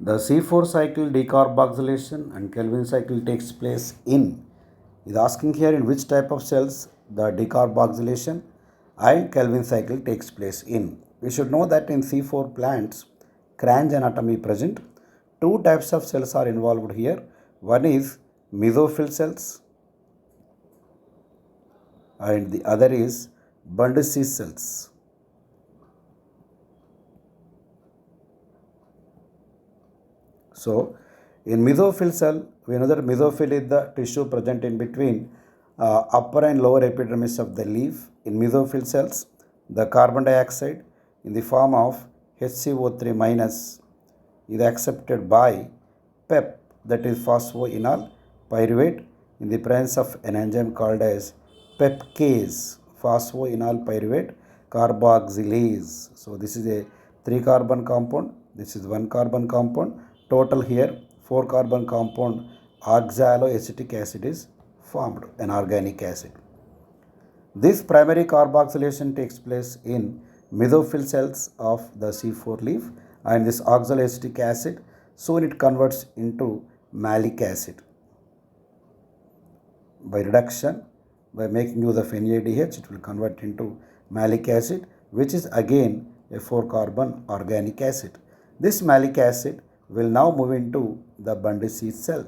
The C4 cycle decarboxylation and Kelvin cycle takes place in, is asking here in which type of cells the decarboxylation and Kelvin cycle takes place in. We should know that in C4 plants, Cranch anatomy present. Two types of cells are involved here. One is mesophyll cells and the other is Bundesii cells. So, in mesophyll cell, we know that mesophyll is the tissue present in between upper and lower epidermis of the leaf. In mesophyll cells, the carbon dioxide in the form of HCO3 minus is accepted by PEP, that is phosphoenol pyruvate, in the presence of an enzyme called as pepcase, phosphoenol pyruvate carboxylase. So, this is a 3 carbon compound, this is 1 carbon compound. Total here 4 carbon compound oxaloacetic acid is formed, an organic acid. This primary carboxylation takes place in mesophyll cells of the C4 leaf, and this oxaloacetic acid soon it converts into malic acid. By reduction, by making use of NADH, it will convert into malic acid, which is again a 4 carbon organic acid. This malic acid will now move into the Bundesii cell,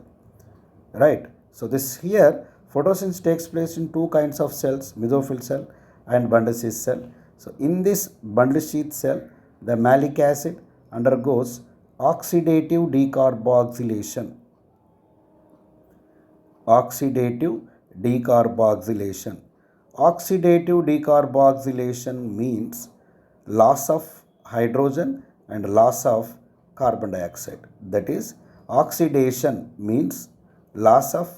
right? So this here photosynthesis takes place in two kinds of cells, mesophyll cell and Bundesii cell. So in this Bundesii cell, the malic acid undergoes oxidative decarboxylation. Oxidative decarboxylation. Oxidative decarboxylation means loss of hydrogen and loss of carbon dioxide. That is, oxidation means loss of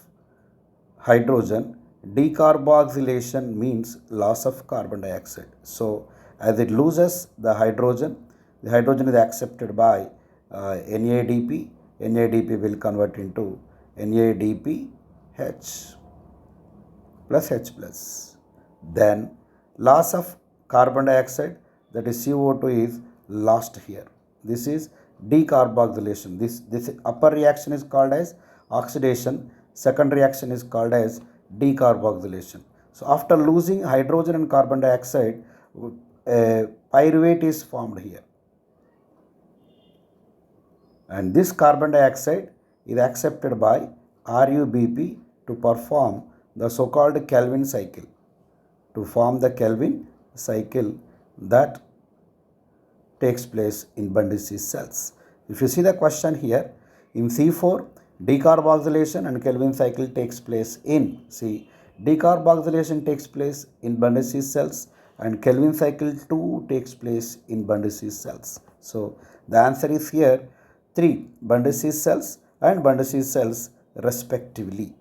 hydrogen, decarboxylation means loss of carbon dioxide. So, as it loses the hydrogen is accepted by NADP. NADP will convert into NADPH plus H plus. Then loss of carbon dioxide, that is CO2, is lost here. This is decarboxylation. This upper reaction is called as oxidation, second reaction is called as decarboxylation. So after losing hydrogen and carbon dioxide, pyruvate is formed here, and this carbon dioxide is accepted by RUBP to perform the so-called Kelvin cycle, to form the Kelvin cycle that takes place in Bundesii cells. If you see the question here, in C4, decarboxylation and Kelvin cycle takes place in, see, decarboxylation takes place in Bundesii cells and Kelvin cycle too takes place in Bundesii cells. So, the answer is here 3 Bundesii cells and Bundesii cells respectively.